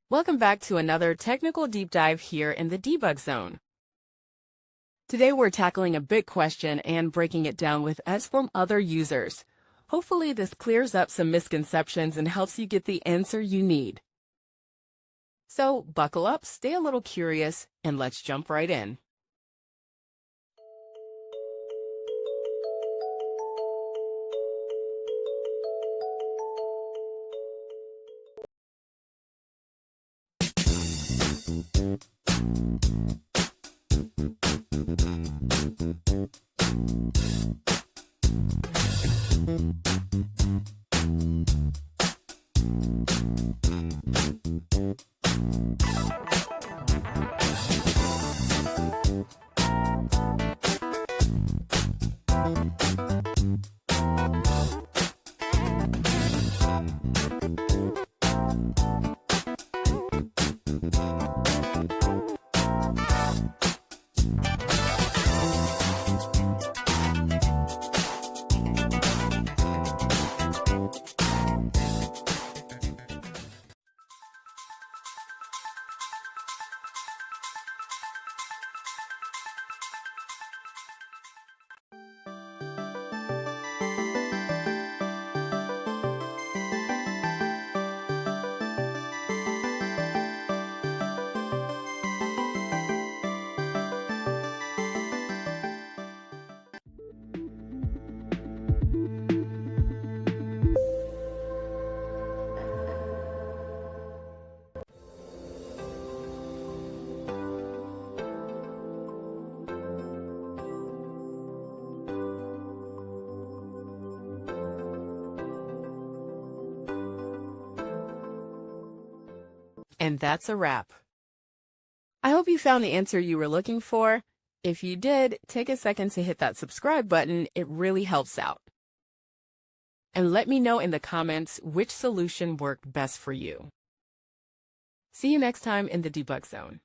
Welcome back to another technical deep dive here in the debug zone. Today we're tackling a big question and breaking it down with us from other users. Hopefully this clears up some misconceptions and helps you get the answer you need. So buckle up, stay a little curious, and let's jump right in. And that's a wrap. I hope you found the answer you were looking for. If you did, take a second to hit that subscribe button. It really helps out. And let me know in the comments which solution worked best for you. See you next time in the debug zone.